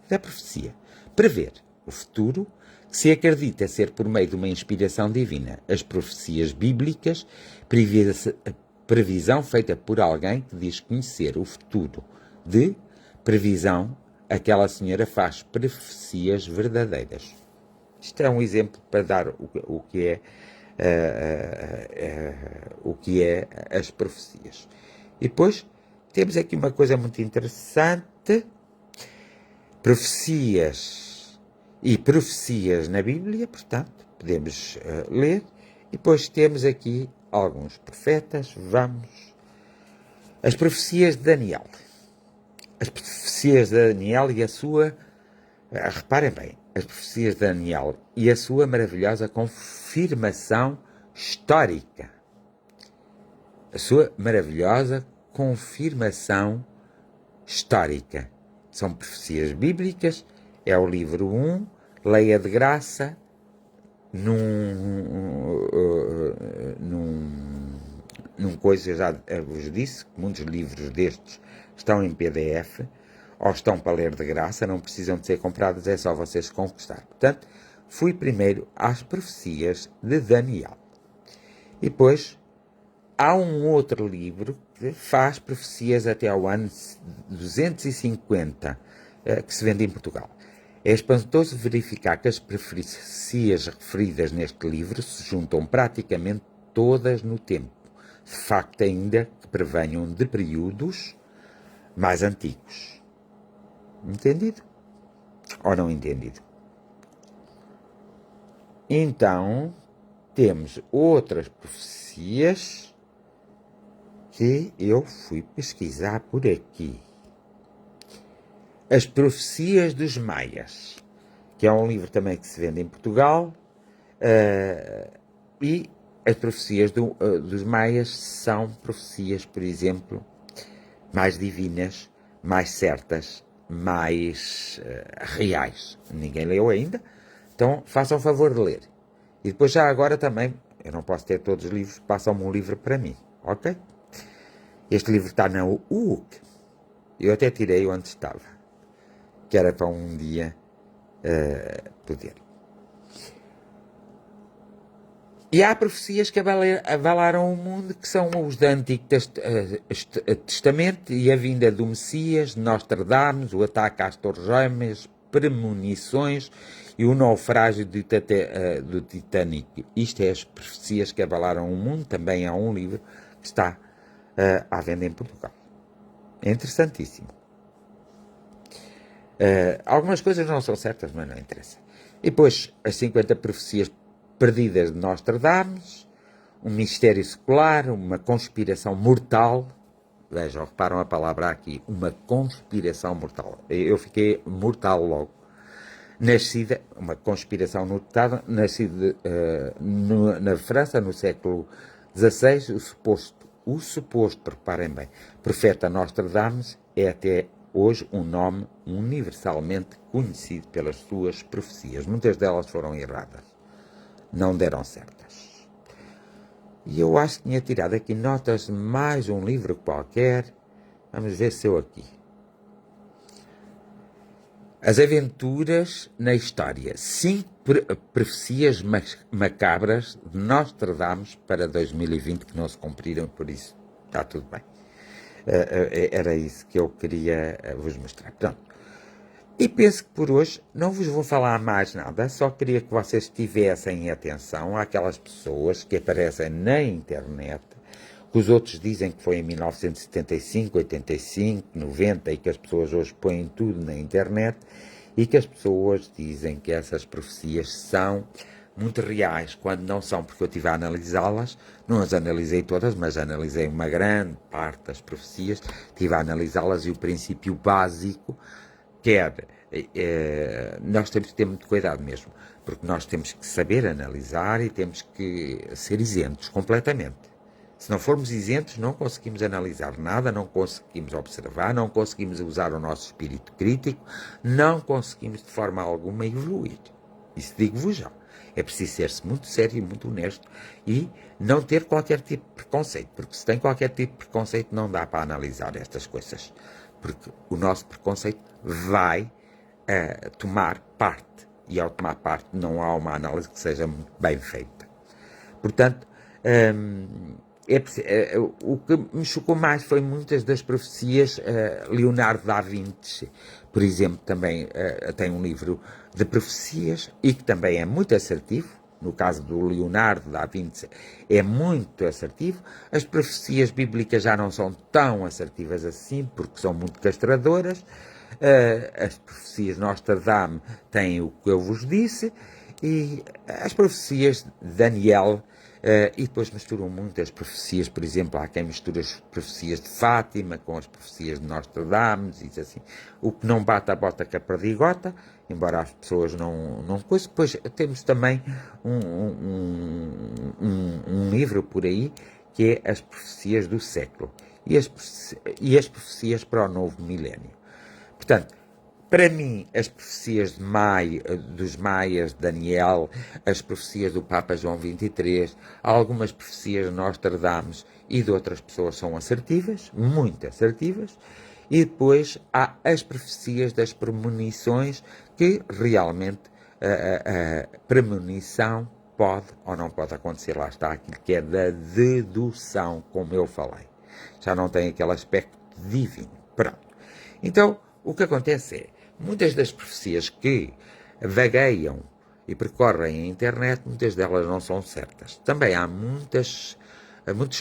da profecia, prever o futuro, que se acredita ser por meio de uma inspiração divina. As profecias bíblicas, previsão feita por alguém que diz conhecer o futuro. De previsão, aquela senhora faz profecias verdadeiras. Isto é um exemplo para dar o que é as profecias. E depois temos aqui uma coisa muito interessante: profecias e profecias na Bíblia, portanto, podemos ler. E depois temos aqui alguns profetas, vamos. As profecias de Daniel. As profecias de Daniel e a sua... reparem bem, as profecias de Daniel e a sua maravilhosa confirmação histórica. A sua maravilhosa confirmação histórica. São profecias bíblicas, é o livro 1, leia de graça, num coisa, eu já vos disse, que muitos livros destes estão em PDF, ou estão para ler de graça, não precisam de ser comprados, é só vocês conquistar. Portanto, fui primeiro às profecias de Daniel. E depois, há um outro livro que faz profecias até ao ano 250, que se vende em Portugal. É espantoso verificar que as profecias referidas neste livro se juntam praticamente todas no tempo, de facto ainda que prevenham de períodos mais antigos. Entendido? Ou não entendido? Então, temos outras profecias que eu fui pesquisar por aqui. As Profecias dos Maias, que é um livro também que se vende em Portugal, e as profecias dos Maias são profecias, por exemplo, mais divinas, mais certas, mais reais. Ninguém leu ainda, então façam o favor de ler. E depois já agora também, eu não posso ter todos os livros, passam-me um livro para mim, ok? Este livro está na UUC. Eu até tirei onde estava, que era para um dia poder. E há profecias que abalaram o mundo, que são os do Antigo Testamento e a vinda do Messias, Nostradamus, o ataque às Torres Gêmeas, premonições e o naufrágio do Titanic. Isto é as profecias que abalaram o mundo. Também há um livro que está à venda em Portugal. É interessantíssimo. Algumas coisas não são certas, mas não interessa. E depois, as 50 profecias perdidas de Nostradamus, um mistério secular, uma conspiração mortal. Vejam, reparam a palavra aqui, uma conspiração mortal. Eu fiquei mortal logo. Nascida, uma conspiração mortal, nascida na França no século XVI, o suposto, reparem bem, profeta Nostradamus é até hoje um nome universalmente conhecido pelas suas profecias. Muitas delas foram erradas. Não deram certas. E eu acho que tinha tirado aqui notas de mais um livro qualquer. Vamos ver se eu aqui. As Aventuras na História. 5 profecias macabras de Nostradamus para 2020 que não se cumpriram, por isso está tudo bem. Era isso que eu queria vos mostrar. Pronto. E penso que por hoje não vos vou falar mais nada, só queria que vocês tivessem atenção àquelas pessoas que aparecem na internet, que os outros dizem que foi em 1975, 85, 90 e que as pessoas hoje põem tudo na internet e que as pessoas dizem que essas profecias são muito reais, quando não são, porque eu estive a analisá-las, não as analisei todas, mas analisei uma grande parte das profecias, estive a analisá-las e o princípio básico nós temos que ter muito cuidado mesmo, porque nós temos que saber analisar e temos que ser isentos completamente. Se não formos isentos, não conseguimos analisar nada, não conseguimos observar, não conseguimos usar o nosso espírito crítico, não conseguimos de forma alguma evoluir. Isso digo-vos já. É preciso ser-se muito sério e muito honesto e não ter qualquer tipo de preconceito, porque se tem qualquer tipo de preconceito não dá para analisar estas coisas, porque o nosso preconceito vai tomar parte e ao tomar parte não há uma análise que seja muito bem feita. Portanto, o que me chocou mais foi muitas das profecias. Leonardo da Vinci, por exemplo, também tem um livro de profecias e que também é muito assertivo. No caso do Leonardo da Vinci é muito assertivo. As profecias bíblicas já não são tão assertivas assim, porque são muito castradoras. As profecias Nostradamus têm o que eu vos disse. E as profecias de Daniel, e depois misturam muitas profecias, por exemplo, há quem mistura as profecias de Fátima com as profecias de Nostradamus, diz assim, o que não bate a bota que a perdigota, embora as pessoas não coisem. Depois temos também um livro por aí, que é as profecias do século, e as profecias para o novo milénio. Portanto, para mim, as profecias dos Maias, de Daniel, as profecias do Papa João XXIII, algumas profecias de Nostradamus e de outras pessoas são assertivas, muito assertivas, e depois há as profecias das premonições, que realmente a premonição pode ou não pode acontecer. Lá está aquilo que é da dedução, como eu falei. Já não tem aquele aspecto divino. Pronto. Então, o que acontece é, muitas das profecias que vagueiam e percorrem a internet, muitas delas não são certas. Também há muitos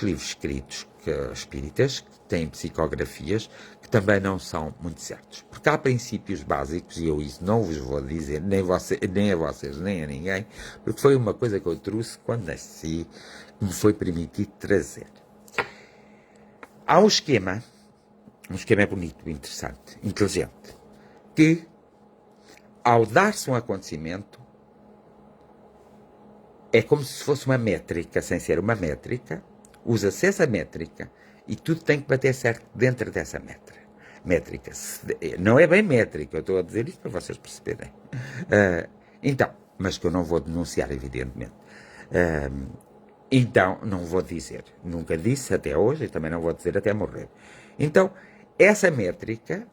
livros escritos espíritas, que têm psicografias, que também não são muito certos. Porque há princípios básicos, e eu isso não vos vou dizer, nem a vocês, nem a ninguém, porque foi uma coisa que eu trouxe quando nasci, que me foi permitido trazer. Há um esquema bonito, interessante, inteligente, que, ao dar-se um acontecimento, é como se fosse uma métrica, sem ser uma métrica, usa-se essa métrica e tudo tem que bater certo dentro dessa métrica. Não é bem métrica, eu estou a dizer isto para vocês perceberem. Então, mas que eu não vou denunciar, evidentemente. Então, não vou dizer. Nunca disse até hoje e também não vou dizer até morrer. Então, essa métrica,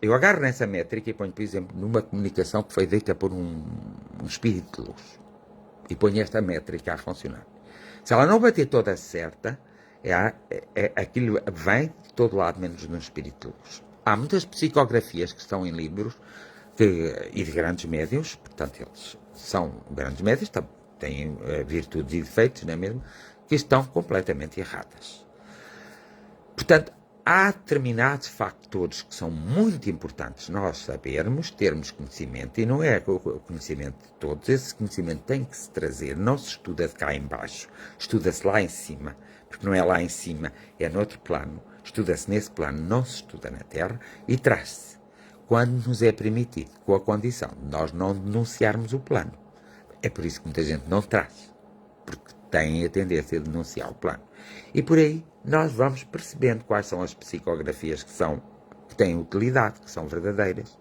eu agarro nessa métrica e ponho, por exemplo, numa comunicação que foi feita por um espírito de luz. E ponho esta métrica a funcionar. Se ela não bater toda certa, aquilo vem de todo lado, menos de um espírito de luz. Há muitas psicografias que estão em livros e de grandes médiuns, portanto, eles são grandes médiuns, têm virtudes e defeitos, não é mesmo? Que estão completamente erradas. Portanto, há determinados factores que são muito importantes nós sabermos, termos conhecimento, e não é o conhecimento de todos. Esse conhecimento tem que se trazer, não se estuda de cá em baixo, estuda-se lá em cima, porque não é lá em cima, é noutro plano, estuda-se nesse plano, não se estuda na Terra, e traz-se, quando nos é permitido, com a condição de nós não denunciarmos o plano. É por isso que muita gente não traz, porque tem a tendência a denunciar o plano. E por aí nós vamos percebendo quais são as psicografias que têm utilidade, que são verdadeiras.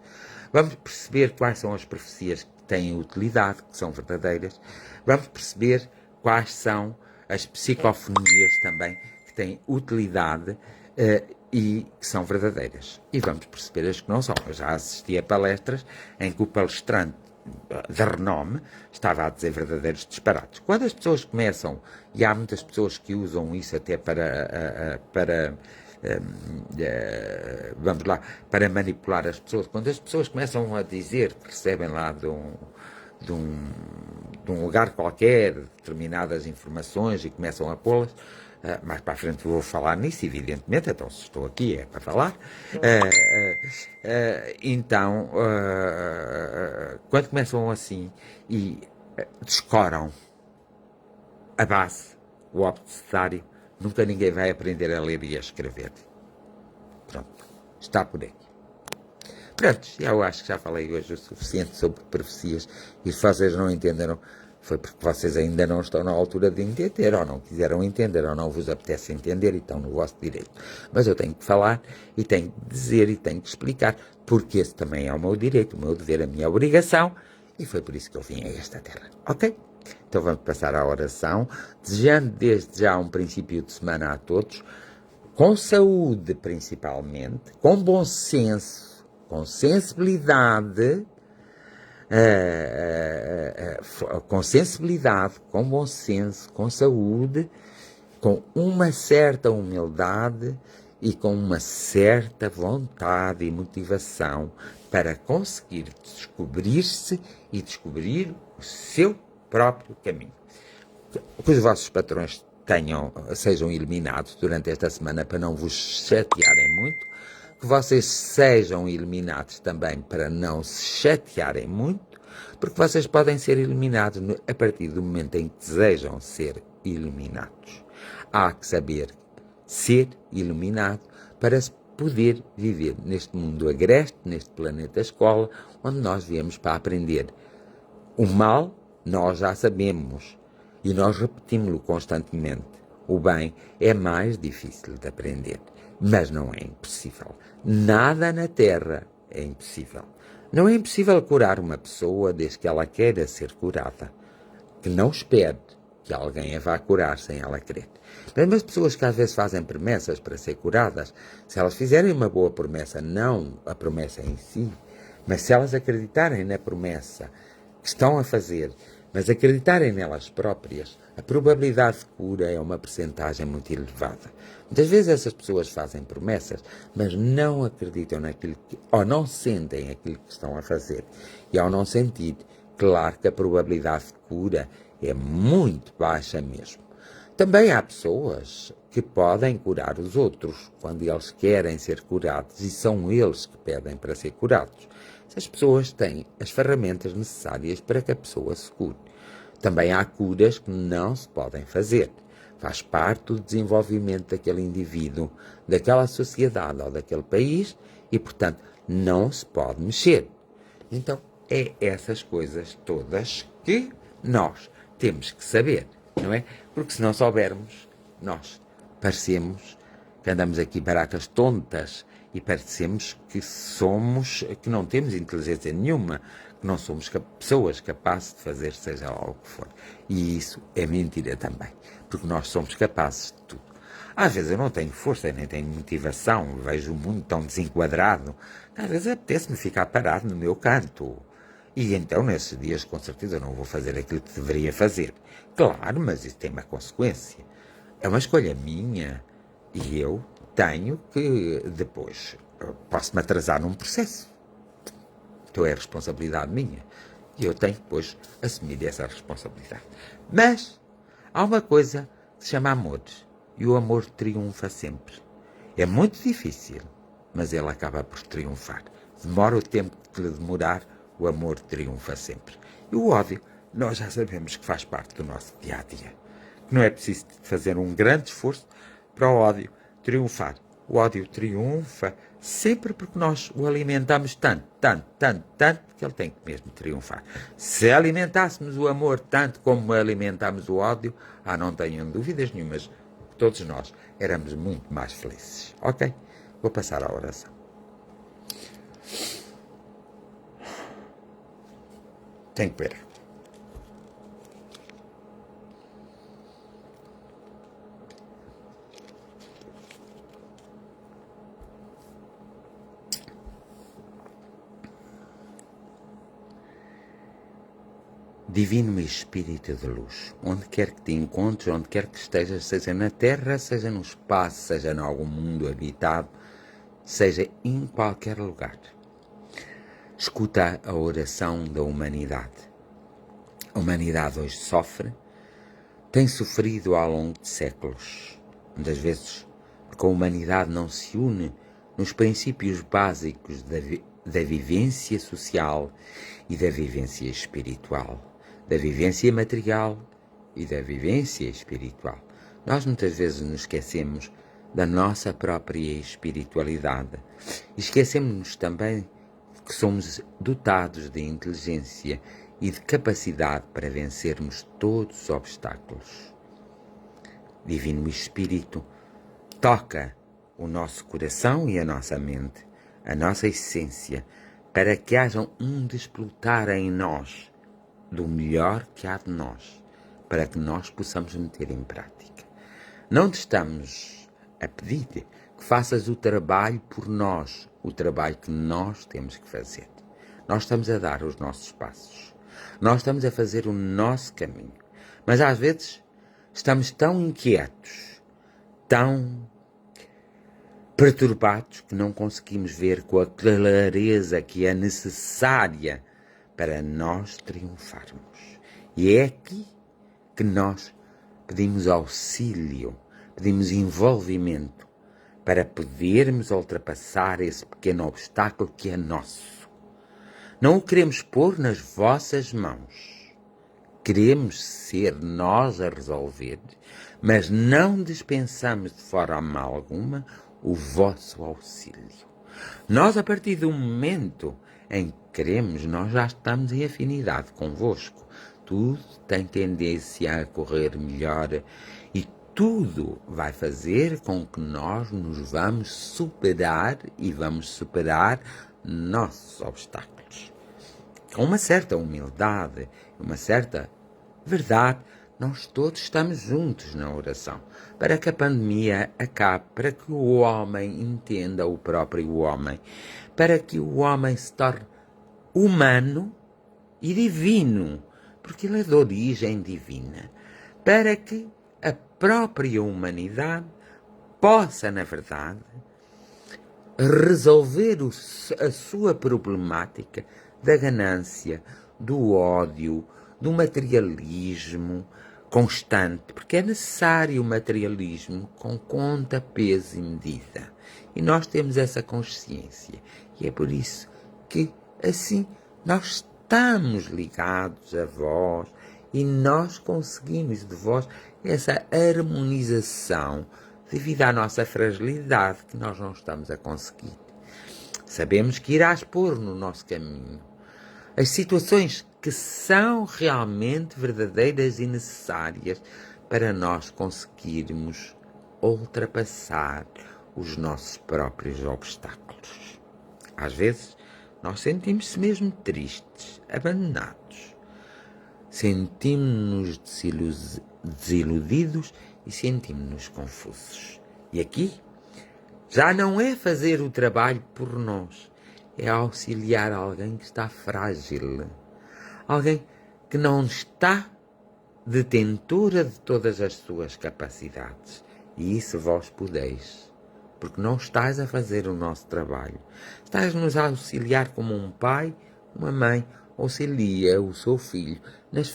Vamos perceber quais são as profecias que têm utilidade, que são verdadeiras. Vamos perceber quais são as psicofonias também, que têm utilidade e que são verdadeiras. E vamos perceber as que não são. Eu já assisti a palestras em que o palestrante de renome estava a dizer verdadeiros disparates. Quando as pessoas começam, e há muitas pessoas que usam isso até para manipular as pessoas, quando as pessoas começam a dizer que recebem lá de um lugar qualquer determinadas informações e começam a pô-las, mais para a frente vou falar nisso, evidentemente, então se estou aqui é para falar. Então, quando começam assim e descoram a base, o abecedário, nunca ninguém vai aprender a ler e a escrever. Pronto, está por aqui. Pronto, eu acho que já falei hoje o suficiente sobre profecias, e se vocês não entenderam, foi porque vocês ainda não estão na altura de entender, ou não quiseram entender, ou não vos apetece entender, e estão no vosso direito. Mas eu tenho que falar, e tenho que dizer, e tenho que explicar, porque esse também é o meu direito, o meu dever, a minha obrigação, e foi por isso que eu vim a esta terra, ok? Então vamos passar à oração, desejando desde já um princípio de semana a todos, com saúde principalmente, com bom senso, com sensibilidade, com bom senso, com saúde, com uma certa humildade e com uma certa vontade e motivação para conseguir descobrir-se e descobrir o seu próprio caminho. Que os vossos patrões sejam eliminados durante esta semana para não vos chatearem muito, que vocês sejam eliminados também para não se chatearem muito, Porque vocês podem ser iluminados a partir do momento em que desejam ser iluminados. Há que saber ser iluminado para se poder viver neste mundo agreste, neste planeta escola, onde nós viemos para aprender. O mal, nós já sabemos e nós repetimos-lo constantemente. O bem é mais difícil de aprender, mas não é impossível. Nada na Terra é impossível. Não é impossível curar uma pessoa desde que ela queira ser curada. Que não espere que alguém a vá curar sem ela querer. Mesmo as pessoas que às vezes fazem promessas para ser curadas, se elas fizerem uma boa promessa, não a promessa em si, mas se elas acreditarem na promessa que estão a fazer, mas acreditarem nelas próprias, a probabilidade de cura é uma percentagem muito elevada. Muitas vezes essas pessoas fazem promessas, mas não acreditam naquilo ou não sentem aquilo que estão a fazer. E ao não sentir, claro que a probabilidade de cura é muito baixa mesmo. Também há pessoas que podem curar os outros quando eles querem ser curados e são eles que pedem para ser curados. Essas pessoas têm as ferramentas necessárias para que a pessoa se cure. Também há curas que não se podem fazer. Faz parte do desenvolvimento daquele indivíduo, daquela sociedade ou daquele país e, portanto, não se pode mexer. Então, é essas coisas todas que nós temos que saber, não é? Porque se não soubermos, nós parecemos que andamos aqui baracas tontas e parecemos que não temos inteligência nenhuma, que não somos pessoas capazes de fazer seja lá o que for. E isso é mentira também, porque nós somos capazes de tudo. Às vezes eu não tenho força, nem tenho motivação, vejo o mundo tão desenquadrado, às vezes apetece-me ficar parado no meu canto. E então, nesses dias, com certeza, eu não vou fazer aquilo que deveria fazer. Claro, mas isso tem uma consequência. É uma escolha minha e eu tenho que, depois, posso-me atrasar num processo. Então é responsabilidade minha. E eu tenho que, depois, assumir essa responsabilidade. Mas há uma coisa que se chama amor. E o amor triunfa sempre. É muito difícil, mas ele acaba por triunfar. Demora o tempo que lhe demorar, o amor triunfa sempre. E o ódio, nós já sabemos que faz parte do nosso dia-a-dia. Que não é preciso fazer um grande esforço para o ódio triunfar. O ódio triunfa sempre porque nós o alimentamos tanto, que ele tem que mesmo triunfar. Se alimentássemos o amor tanto como alimentamos o ódio, não tenham dúvidas nenhumas, todos nós éramos muito mais felizes. Ok? Vou passar à oração. Tem que ver. Divino Espírito de Luz, onde quer que te encontres, onde quer que estejas, seja na Terra, seja no espaço, seja em algum mundo habitado, seja em qualquer lugar. Escuta a oração da humanidade. A humanidade hoje sofre, tem sofrido ao longo de séculos. Muitas vezes porque a humanidade não se une nos princípios básicos da vivência social e da vivência espiritual. Da vivência material e da vivência espiritual. Nós muitas vezes nos esquecemos da nossa própria espiritualidade. E esquecemos-nos também que somos dotados de inteligência e de capacidade para vencermos todos os obstáculos. Divino Espírito, toca o nosso coração e a nossa mente, a nossa essência, para que haja um desplotar em nós do melhor que há de nós, para que nós possamos meter em prática. Não te estamos a pedir que faças o trabalho por nós, o trabalho que nós temos que fazer. Nós estamos a dar os nossos passos. Nós estamos a fazer o nosso caminho. Mas às vezes estamos tão inquietos, tão perturbados, que não conseguimos ver com a clareza que é necessária para nós triunfarmos. E é aqui que nós pedimos auxílio, pedimos envolvimento para podermos ultrapassar esse pequeno obstáculo que é nosso. Não o queremos pôr nas vossas mãos. Queremos ser nós a resolver, mas não dispensamos de forma alguma o vosso auxílio. Nós, a partir do momento em que queremos, nós já estamos em afinidade convosco. Tudo tem tendência a correr melhor e tudo vai fazer com que nós nos vamos superar e vamos superar nossos obstáculos. Com uma certa humildade, uma certa verdade, nós todos estamos juntos na oração, para que a pandemia acabe, para que o homem entenda o próprio homem, para que o homem se torne humano e divino, porque ele é de origem divina, para que a própria humanidade possa, na verdade, resolver a sua problemática da ganância, do ódio, do materialismo constante, porque é necessário o materialismo com conta, peso e medida. E nós temos essa consciência. E é por isso que, assim, nós estamos ligados a vós e nós conseguimos de vós essa harmonização devido à nossa fragilidade que nós não estamos a conseguir. Sabemos que irás pôr no nosso caminho as situações que são realmente verdadeiras e necessárias para nós conseguirmos ultrapassar os nossos próprios obstáculos. Às vezes, nós sentimos-se mesmo tristes, abandonados. Sentimos-nos desiludidos e sentimos-nos confusos. E aqui, já não é fazer o trabalho por nós, é auxiliar alguém que está frágil, alguém que não está detentora de todas as suas capacidades. E isso vós podeis, porque não estás a fazer o nosso trabalho. Estás-nos a auxiliar como um pai, uma mãe, auxilia o seu filho nas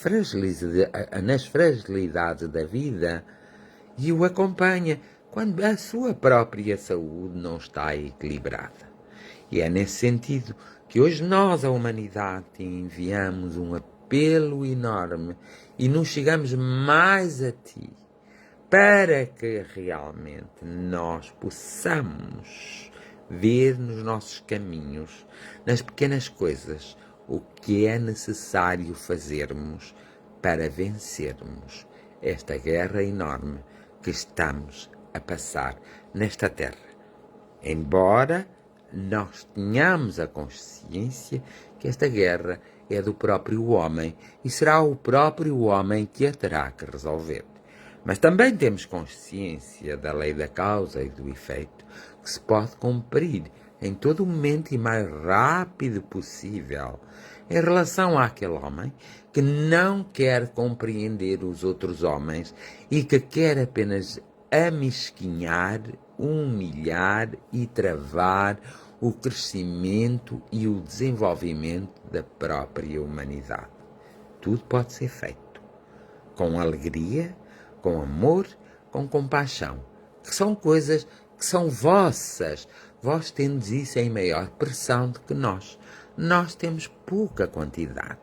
fragilidades da vida e o acompanha quando a sua própria saúde não está equilibrada. E é nesse sentido que hoje nós, a humanidade, enviamos um apelo enorme e nos chegamos mais a ti, para que realmente nós possamos ver nos nossos caminhos, nas pequenas coisas, o que é necessário fazermos para vencermos esta guerra enorme que estamos a passar nesta terra. Embora nós tenhamos a consciência que esta guerra é do próprio homem e será o próprio homem que a terá que resolver. Mas também temos consciência da lei da causa e do efeito que se pode cumprir em todo o momento e mais rápido possível em relação àquele homem que não quer compreender os outros homens e que quer apenas amesquinhar, humilhar e travar o crescimento e o desenvolvimento da própria humanidade. Tudo pode ser feito com alegria, com amor, com compaixão, que são coisas que são vossas. Vós tendes isso em maior pressão do que nós. Nós temos pouca quantidade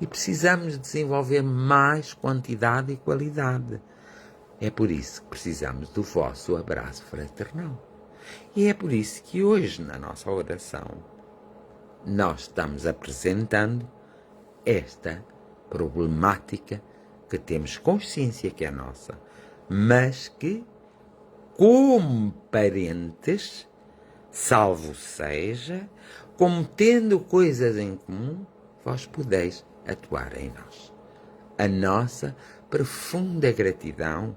e precisamos desenvolver mais quantidade e qualidade. É por isso que precisamos do vosso abraço fraternal. E é por isso que hoje, na nossa oração, nós estamos apresentando esta problemática que temos consciência que é nossa, mas que, como parentes, salvo seja, como tendo coisas em comum, vós podeis atuar em nós. A nossa profunda gratidão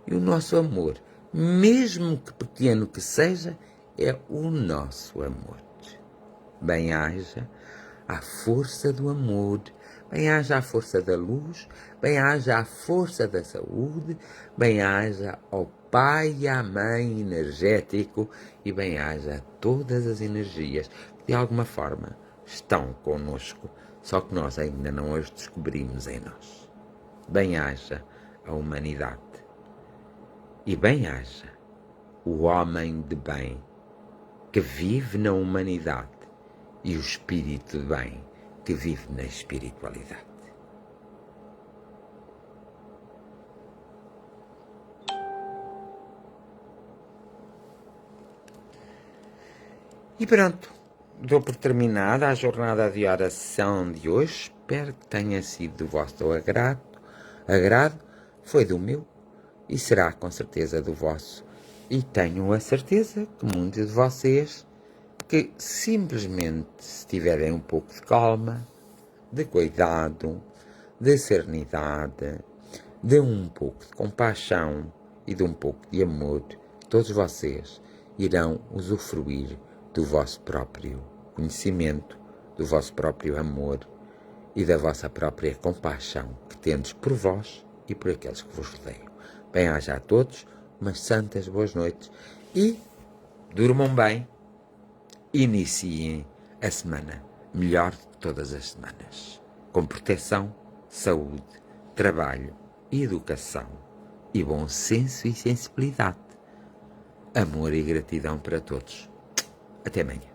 e o nosso amor, mesmo que pequeno que seja, é o nosso amor. Bem-haja a força do amor, bem-haja a força da luz, bem-haja a força da saúde, bem-haja ao Pai e à Mãe energético e bem-haja a todas as energias que de alguma forma estão conosco, só que nós ainda não as descobrimos em nós. Bem-haja a humanidade e bem-haja o homem de bem que vive na humanidade e o espírito de bem que vive na espiritualidade. E pronto, dou por terminada a jornada de oração de hoje. Espero que tenha sido do vosso agrado, foi do meu e será com certeza do vosso. E tenho a certeza que muitos de vocês que simplesmente se tiverem um pouco de calma, de cuidado, de serenidade, de um pouco de compaixão e de um pouco de amor, todos vocês irão usufruir do vosso próprio conhecimento, do vosso próprio amor e da vossa própria compaixão que tendes por vós e por aqueles que vos rodeiam. Bem-aja a todos, umas santas boas noites e durmam bem. Iniciem a semana melhor de todas as semanas, com proteção, saúde, trabalho, educação e bom senso e sensibilidade. Amor e gratidão para todos. Até amanhã.